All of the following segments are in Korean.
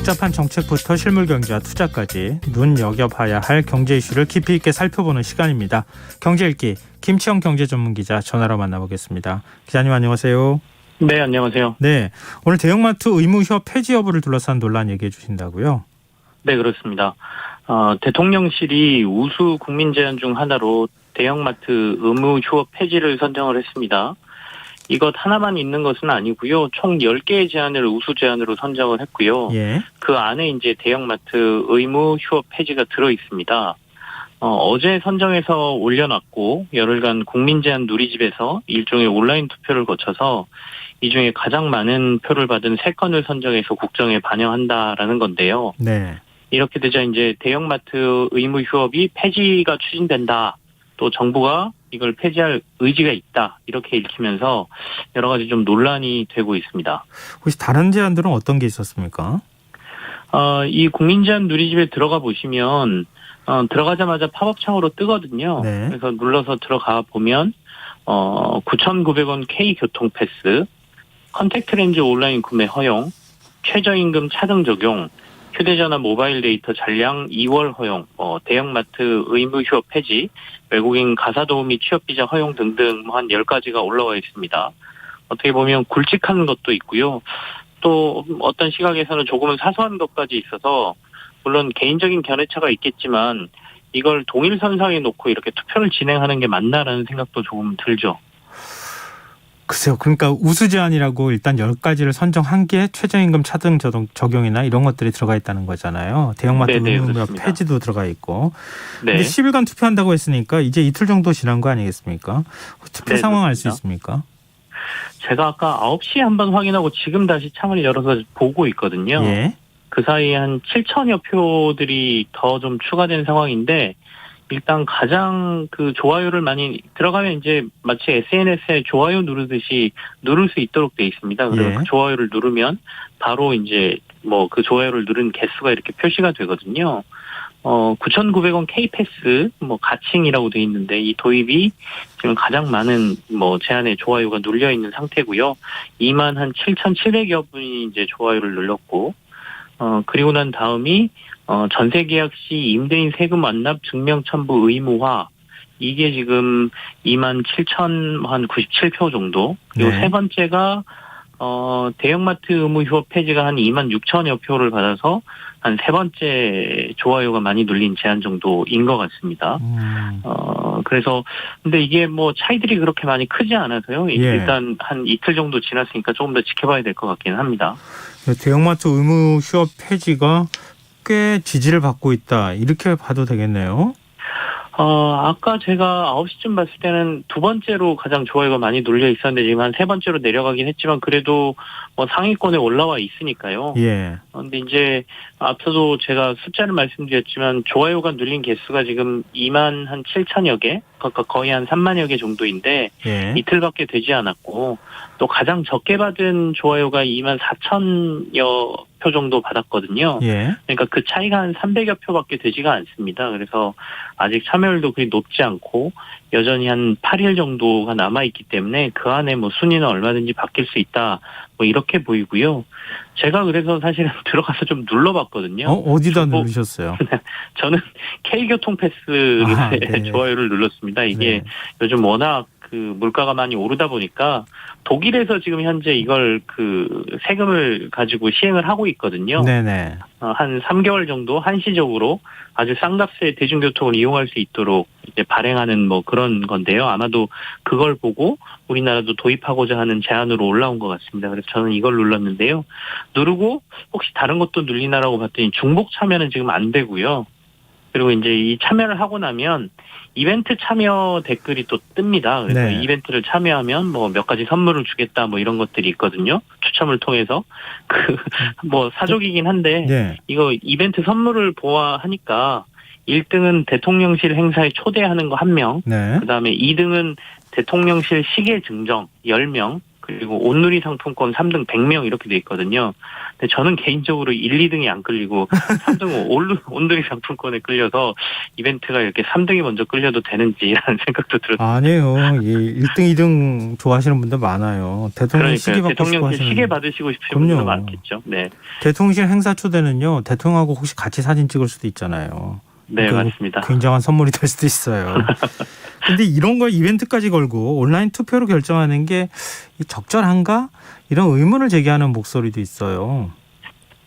복잡한 정책부터 실물 경제와 투자까지 눈여겨봐야 할 경제 이슈를 깊이 있게 살펴보는 시간입니다. 경제 읽기 김치영 경제 전문 기자 전화로 만나보겠습니다. 기자님 안녕하세요. 네, 안녕하세요. 네, 오늘 대형마트 의무 휴업 폐지 여부를 둘러싼 논란 얘기해 주신다고요? 네, 그렇습니다. 대통령실이 우수 국민 제안 중 하나로 대형마트 의무 휴업 폐지를 선정을 했습니다. 이것 하나만 있는 것은 아니고요. 총 10개의 제안을 우수 제안으로 선정을 했고요. 예. 그 안에 이제 대형마트 의무 휴업 폐지가 들어 있습니다. 어제 선정해서 올려놨고 열흘간 국민 제안 누리집에서 일종의 온라인 투표를 거쳐서 이 중에 가장 많은 표를 받은 3건을 선정해서 국정에 반영한다라는 건데요. 네. 이렇게 되자 이제 대형마트 의무 휴업이 폐지가 추진된다. 또 정부가 이걸 폐지할 의지가 있다. 이렇게 읽히면서 여러 가지 좀 논란이 되고 있습니다. 혹시 다른 제안들은 어떤 게 있었습니까? 이 국민제안 누리집에 들어가 보시면 들어가자마자 팝업창으로 뜨거든요. 네. 그래서 눌러서 들어가 보면 9,900원 K 교통 패스, 컨택트 렌즈 온라인 구매 허용, 최저임금 차등 적용, 휴대전화 모바일 데이터 잔량 2월 허용, 대형마트 의무 휴업 폐지, 외국인 가사도우미 취업비자 허용 등등 한 10가지가 올라와 있습니다. 어떻게 보면 굵직한 것도 있고요. 또 어떤 시각에서는 조금은 사소한 것까지 있어서 물론 개인적인 견해차가 있겠지만 이걸 동일선상에 놓고 이렇게 투표를 진행하는 게 맞나라는 생각도 조금 들죠. 글쎄요. 그러니까 우수 제안이라고 일단 10가지를 선정한 게 최저임금 차등 적용이나 이런 것들이 들어가 있다는 거잖아요. 대형마트 의무 휴업 폐지도 들어가 있고. 네. 근데 10일간 투표한다고 했으니까 이제 이틀 정도 지난 거 아니겠습니까? 투표 상황 알 수 있습니까? 제가 아까 9시에 한번 확인하고 지금 다시 창을 열어서 보고 있거든요. 예. 그 사이에 한 7천여 표들이 더 좀 추가된 상황인데 일단 가장 그 좋아요를 많이 들어가면 이제 마치 SNS에 좋아요 누르듯이 누를 수 있도록 돼 있습니다. 그래서 그 좋아요를 누르면 바로 이제 뭐 그 좋아요를 누른 개수가 이렇게 표시가 되거든요. 9,900원 K패스 뭐 가칭이라고 돼 있는데 이 도입이 지금 가장 많은 뭐 제안에 좋아요가 눌려 있는 상태고요. 2만 한 7,700여 분이 이제 좋아요를 눌렀고 그리고 난 다음이 전세 계약 시 임대인 세금 완납 증명 첨부 의무화 이게 지금 2만 7,097표 정도. 그리고 세 번째가 대형마트 의무 휴업 폐지가 한 2만 6천여 표를 받아서 한 세 번째 좋아요가 많이 눌린 제안 정도인 것 같습니다. 그래서 근데 이게 뭐 차이들이 그렇게 많이 크지 않아서요. 일단 한 이틀 정도 지났으니까 조금 더 지켜봐야 될 것 같긴 합니다. 대형마트 의무 휴업 폐지가 꽤 지지를 받고 있다. 이렇게 봐도 되겠네요. 아까 제가 9시쯤 봤을 때는 두 번째로 가장 좋아요가 많이 눌려 있었는데 지금 한 세 번째로 내려가긴 했지만 그래도 뭐 상위권에 올라와 있으니까요. 예. 근데 이제 앞서도 제가 숫자를 말씀드렸지만 좋아요가 눌린 개수가 지금 2만 한 7천여 개, 그러니까 거의 한 3만여 개 정도인데 이틀밖에 되지 않았고 또 가장 적게 받은 좋아요가 2만 4천여 표 정도 받았거든요. 그러니까 그 차이가 한 300여 표밖에 되지가 않습니다. 그래서 아직 참여율도 그리 높지 않고 여전히 한 8일 정도가 남아있기 때문에 그 안에 뭐 순위는 얼마든지 바뀔 수 있다. 뭐 이렇게 보이고요. 제가 그래서 사실은 들어가서 좀 눌러봤거든요. 어디다 누르셨어요? 저는 K교통패스에 좋아요를 눌렀습니다. 이게 요즘 워낙 그 물가가 많이 오르다 보니까 독일에서 지금 현재 이걸 그 세금을 가지고 시행을 하고 있거든요. 네네. 한 3개월 정도 한시적으로 아주 싼 값에 대중교통을 이용할 수 있도록 이제 발행하는 뭐 그런 건데요. 아마도 그걸 보고 우리나라도 도입하고자 하는 제안으로 올라온 것 같습니다. 그래서 저는 이걸 눌렀는데요. 누르고 혹시 다른 것도 눌리나라고 봤더니 중복 참여는 지금 안 되고요. 그리고 이제 이 참여를 하고 나면 이벤트 참여 댓글이 또 뜹니다. 그래서 이벤트를 참여하면 뭐 몇 가지 선물을 주겠다 뭐 이런 것들이 있거든요. 추첨을 통해서 뭐 사족이긴 한데 이거 이벤트 선물을 보아하니까 1등은 대통령실 행사에 초대하는 거 1명, 그다음에 2등은 대통령실 시계 증정 10명, 그리고 온누리 상품권 3등 100명 이렇게 돼 있거든요. 근데 저는 개인적으로 1, 2등이 안 끌리고 3등 온누리 상품권에 끌려서 이벤트가 이렇게 3등이 먼저 끌려도 되는지라는 생각도 들었어요. 아니에요. 1등, 2등 좋아하시는 분들 많아요. 대통령 시계 받고 싶고 대통령실 하시는. 시계 받으시고 싶으신 그럼요. 분들 많겠죠. 네, 대통령실 행사 초대는요. 대통령하고 혹시 같이 사진 찍을 수도 있잖아요. 네 맞습니다. 굉장한 선물이 될 수도 있어요. 근데 이런 걸 이벤트까지 걸고 온라인 투표로 결정하는 게 적절한가? 이런 의문을 제기하는 목소리도 있어요.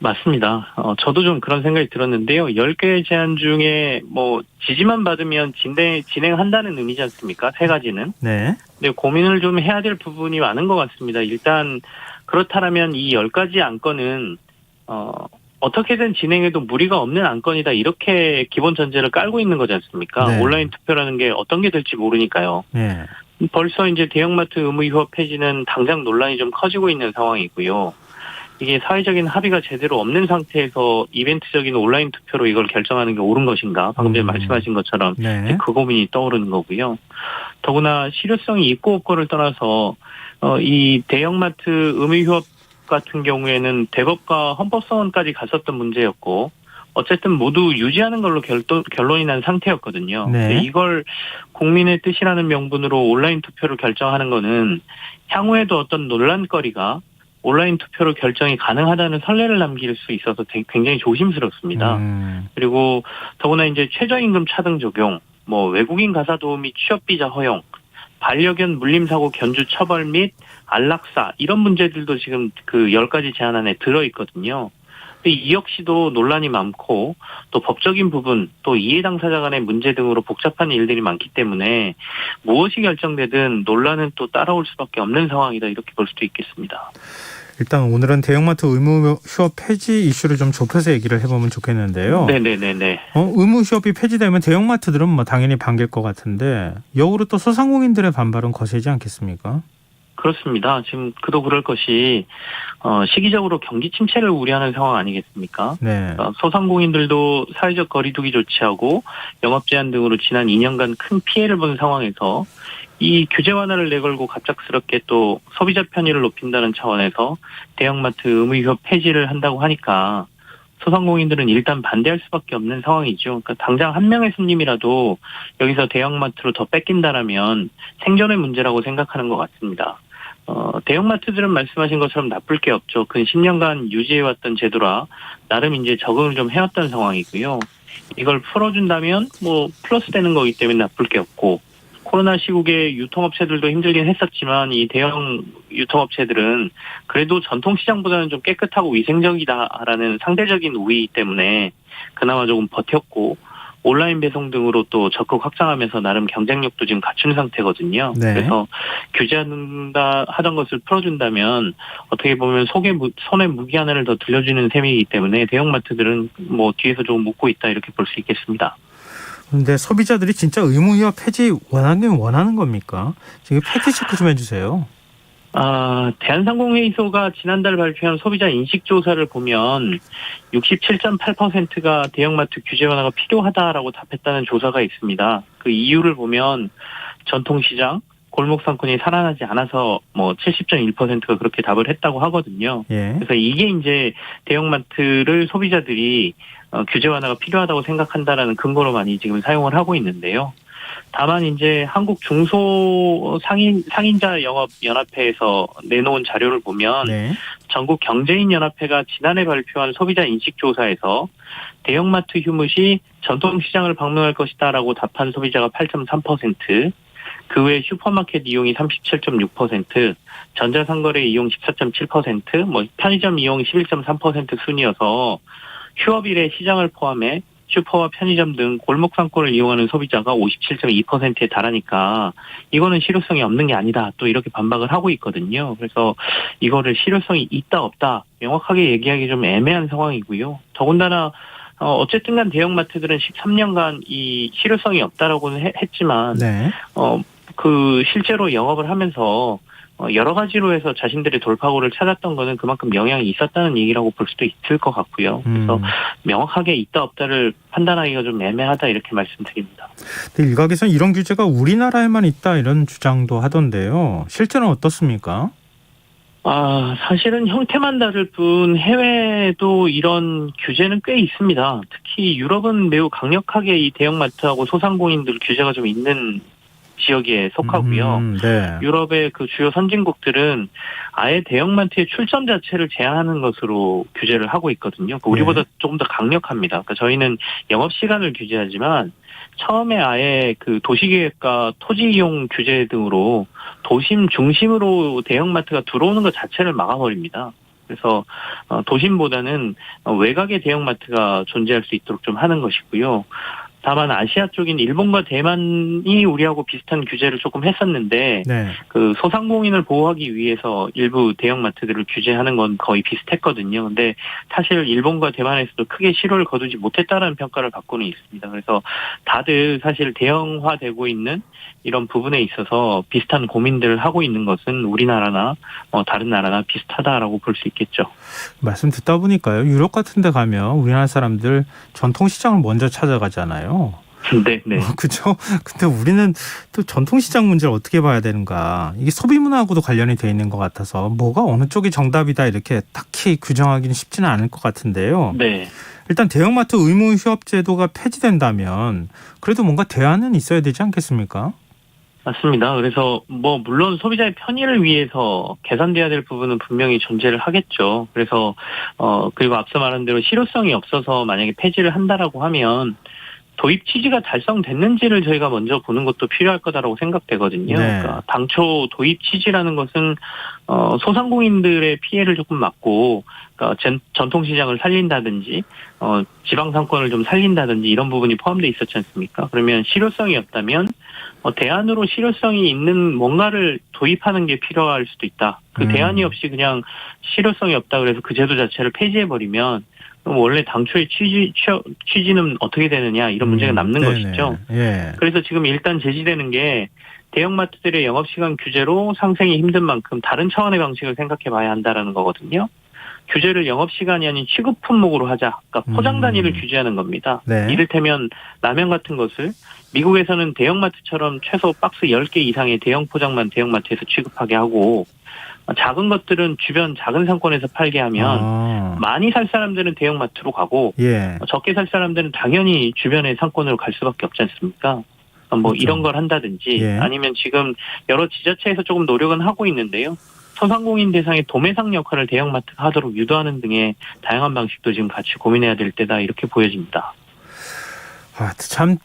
맞습니다. 저도 좀 그런 생각이 들었는데요. 10개 제안 중에 뭐 지지만 받으면 진행한다는 의미지 않습니까? 세 가지는. 네. 근데 고민을 좀 해야 될 부분이 많은 것 같습니다. 일단 그렇다면 이 10가지 안건은 어떻게든 진행해도 무리가 없는 안건이다. 이렇게 기본 전제를 깔고 있는 거지 않습니까? 네. 온라인 투표라는 게 어떤 게 될지 모르니까요. 네. 벌써 이제 대형마트 의무 휴업 폐지는 당장 논란이 좀 커지고 있는 상황이고요. 이게 사회적인 합의가 제대로 없는 상태에서 이벤트적인 온라인 투표로 이걸 결정하는 게 옳은 것인가? 방금 전에 말씀하신 것처럼 네. 그 고민이 떠오르는 거고요. 더구나 실효성이 있고 없고를 떠나서 이 대형마트 의무 휴업 같은 경우에는 대법과 헌법소원까지 갔었던 문제였고 어쨌든 모두 유지하는 걸로 결론이 난 상태였거든요. 네. 이걸 국민의 뜻이라는 명분으로 온라인 투표를 결정하는 거는 향후에도 어떤 논란거리가 온라인 투표로 결정이 가능하다는 선례를 남길 수 있어서 굉장히 조심스럽습니다. 그리고 더구나 이제 최저임금 차등 적용, 뭐 외국인 가사 도우미 취업비자 허용, 반려견 물림사고 견주 처벌 및 안락사 이런 문제들도 지금 그 10가지 제안안에 들어있거든요. 근데 이 역시도 논란이 많고 또 법적인 부분 또 이해 당사자 간의 문제 등으로 복잡한 일들이 많기 때문에 무엇이 결정되든 논란은 또 따라올 수밖에 없는 상황이다 이렇게 볼 수도 있겠습니다. 일단 오늘은 대형마트 의무 휴업 폐지 이슈를 좀 좁혀서 얘기를 해보면 좋겠는데요. 네네네네. 의무 휴업이 폐지되면 대형마트들은 뭐 당연히 반길 것 같은데 역으로 또 소상공인들의 반발은 거세지 않겠습니까? 그렇습니다. 지금 그도 그럴 것이 시기적으로 경기 침체를 우려하는 상황 아니겠습니까? 네. 소상공인들도 사회적 거리두기 조치하고 영업 제한 등으로 지난 2년간 큰 피해를 본 상황에서 이 규제 완화를 내걸고 갑작스럽게 또 소비자 편의를 높인다는 차원에서 대형마트 의무 휴업 폐지를 한다고 하니까 소상공인들은 일단 반대할 수밖에 없는 상황이죠. 그러니까 당장 한 명의 손님이라도 여기서 대형마트로 더 뺏긴다라면 생존의 문제라고 생각하는 것 같습니다. 대형마트들은 말씀하신 것처럼 나쁠 게 없죠. 근 10년간 유지해왔던 제도라 나름 이제 적응을 좀 해왔던 상황이고요. 이걸 풀어준다면 뭐 플러스 되는 거기 때문에 나쁠 게 없고 코로나 시국에 유통업체들도 힘들긴 했었지만 이 대형 유통업체들은 그래도 전통시장보다는 좀 깨끗하고 위생적이다라는 상대적인 우위 때문에 그나마 조금 버텼고 온라인 배송 등으로 또 적극 확장하면서 나름 경쟁력도 지금 갖춘 상태거든요. 네. 그래서 규제한다 하던 것을 풀어준다면 어떻게 보면 손에 무기 하나를 더 들려주는 셈이기 때문에 대형마트들은 뭐 뒤에서 조금 묶고 있다 이렇게 볼 수 있겠습니다. 그런데 소비자들이 진짜 의무 휴업 폐지 원하는 겁니까? 지금 팩트 체크 좀 해주세요. 대한상공회의소가 지난달 발표한 소비자 인식조사를 보면 67.8%가 대형마트 규제 완화가 필요하다라고 답했다는 조사가 있습니다. 그 이유를 보면 전통시장, 골목상권이 살아나지 않아서 뭐 70.1%가 그렇게 답을 했다고 하거든요. 예. 그래서 이게 이제 대형마트를 소비자들이 규제 완화가 필요하다고 생각한다라는 근거로 많이 지금 사용을 하고 있는데요. 다만 이제 한국 중소 상인자 영업 연합회에서 내놓은 자료를 보면 네. 전국 경제인 연합회가 지난해 발표한 소비자 인식 조사에서 대형마트 휴무시 전통시장을 방문할 것이다라고 답한 소비자가 8.3%, 그 외 슈퍼마켓 이용이 37.6%, 전자상거래 이용 14.7%, 뭐 편의점 이용 11.3% 순이어서 휴업일에 시장을 포함해 슈퍼와 편의점 등 골목상권을 이용하는 소비자가 57.2%에 달하니까 이거는 실효성이 없는 게 아니다. 또 이렇게 반박을 하고 있거든요. 그래서 이거를 실효성이 있다 없다 명확하게 얘기하기 좀 애매한 상황이고요. 더군다나 어쨌든 간 대형마트들은 13년간 이 실효성이 없다라고는 했지만 네. 그 실제로 영업을 하면서 여러 가지로 해서 자신들의 돌파구를 찾았던 거는 그만큼 영향이 있었다는 얘기라고 볼 수도 있을 것 같고요. 그래서 명확하게 있다 없다를 판단하기가 좀 애매하다 이렇게 말씀드립니다. 근데 일각에서는 이런 규제가 우리나라에만 있다 이런 주장도 하던데요. 실제는 어떻습니까? 사실은 형태만 다를 뿐 해외에도 이런 규제는 꽤 있습니다. 특히 유럽은 매우 강력하게 이 대형마트하고 소상공인들 규제가 좀 있는 지역에 속하고요. 네. 유럽의 그 주요 선진국들은 아예 대형마트의 출점 자체를 제한하는 것으로 규제를 하고 있거든요. 우리보다 조금 더 강력합니다. 그러니까 저희는 영업 시간을 규제하지만 처음에 아예 그 도시계획과 토지 이용 규제 등으로 도심 중심으로 대형마트가 들어오는 것 자체를 막아버립니다. 그래서 도심보다는 외곽의 대형마트가 존재할 수 있도록 좀 하는 것이고요. 다만 아시아 쪽인 일본과 대만이 우리하고 비슷한 규제를 조금 했었는데 네. 그 소상공인을 보호하기 위해서 일부 대형마트들을 규제하는 건 거의 비슷했거든요. 근데 사실 일본과 대만에서도 크게 실효를 거두지 못했다라는 평가를 받고는 있습니다. 그래서 다들 사실 대형화되고 있는 이런 부분에 있어서 비슷한 고민들을 하고 있는 것은 우리나라나 다른 나라나 비슷하다라고 볼 수 있겠죠. 말씀 듣다 보니까요. 유럽 같은 데 가면 우리나라 사람들 전통시장을 먼저 찾아가잖아요. 네. 그렇죠. 근데 우리는 또 전통시장 문제를 어떻게 봐야 되는가. 이게 소비문화하고도 관련이 돼 있는 것 같아서 뭐가 어느 쪽이 정답이다 이렇게 딱히 규정하기는 쉽지는 않을 것 같은데요. 네. 일단 대형마트 의무 휴업 제도가 폐지된다면 그래도 뭔가 대안은 있어야 되지 않겠습니까? 맞습니다. 그래서 물론 소비자의 편의를 위해서 개선돼야 될 부분은 분명히 존재를 하겠죠. 그래서 그리고 앞서 말한 대로 실효성이 없어서 만약에 폐지를 한다라고 하면 도입 취지가 달성됐는지를 저희가 먼저 보는 것도 필요할 거다라고 생각되거든요. 네. 그러니까 당초 도입 취지라는 것은 소상공인들의 피해를 조금 막고, 그러니까 전통시장을 살린다든지 지방 상권을 좀 살린다든지 이런 부분이 포함되어 있었지 않습니까? 그러면 실효성이 없다면 대안으로 실효성이 있는 뭔가를 도입하는 게 필요할 수도 있다. 그 대안이 없이 그냥 실효성이 없다 그래서 그 제도 자체를 폐지해버리면 그럼 원래 당초의 취지는 어떻게 되느냐 이런 문제가 남는 것이죠. 예. 그래서 지금 일단 제시되는 게 대형마트들의 영업시간 규제로 상생이 힘든 만큼 다른 차원의 방식을 생각해 봐야 한다라는 거거든요. 규제를 영업시간이 아닌 취급 품목으로 하자. 그러니까 포장 단위를 규제하는 겁니다. 네. 이를테면 라면 같은 것을 미국에서는 대형마트처럼 최소 박스 10개 이상의 대형 포장만 대형마트에서 취급하게 하고 작은 것들은 주변 작은 상권에서 팔게 하면 많이 살 사람들은 대형마트로 가고 적게 살 사람들은 당연히 주변의 상권으로 갈 수밖에 없지 않습니까? 그렇죠. 이런 걸 한다든지 아니면 지금 여러 지자체에서 조금 노력은 하고 있는데요. 소상공인 대상의 도매상 역할을 대형마트가 하도록 유도하는 등의 다양한 방식도 지금 같이 고민해야 될 때다 이렇게 보여집니다. 참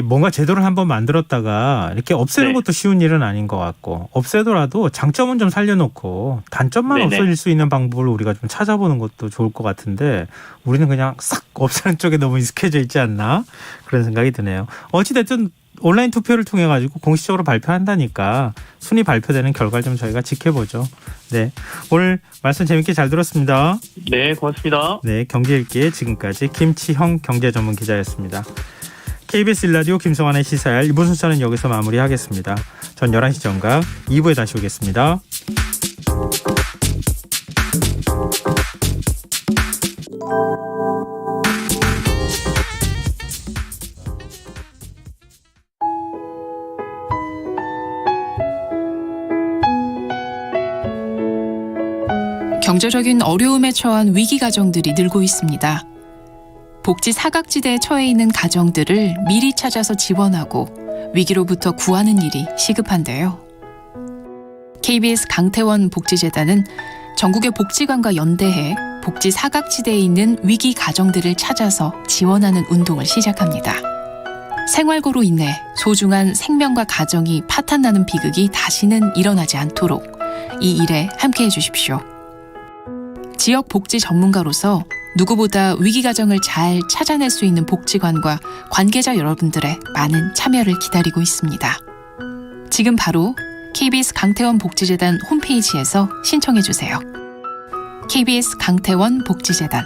뭔가 제도를 한번 만들었다가 이렇게 없애는 것도 쉬운 일은 아닌 것 같고 없애더라도 장점은 좀 살려놓고 단점만 없어질 수 있는 방법을 우리가 좀 찾아보는 것도 좋을 것 같은데 우리는 그냥 싹 없애는 쪽에 너무 익숙해져 있지 않나 그런 생각이 드네요. 어찌됐든 온라인 투표를 통해 가지고 공식적으로 발표한다니까 순위 발표되는 결과를 좀 저희가 지켜보죠. 네, 오늘 말씀 재밌게 잘 들었습니다. 네, 고맙습니다. 네, 경제일기의 지금까지 김치형 경제전문기자였습니다. KBS 1라디오 김성환의 시사할 이번 순서는 여기서 마무리하겠습니다. 전 11시 정각 2부에 다시 오겠습니다. 경제적인 어려움에 처한 위기 가정들이 늘고 있습니다. 복지 사각지대에 처해 있는 가정들을 미리 찾아서 지원하고 위기로부터 구하는 일이 시급한데요. KBS 강태원 복지재단은 전국의 복지관과 연대해 복지 사각지대에 있는 위기 가정들을 찾아서 지원하는 운동을 시작합니다. 생활고로 인해 소중한 생명과 가정이 파탄나는 비극이 다시는 일어나지 않도록 이 일에 함께해 주십시오. 지역 복지 전문가로서 누구보다 위기 가정을 잘 찾아낼 수 있는 복지관과 관계자 여러분들의 많은 참여를 기다리고 있습니다. 지금 바로 KBS 강태원 복지재단 홈페이지에서 신청해 주세요. KBS 강태원 복지재단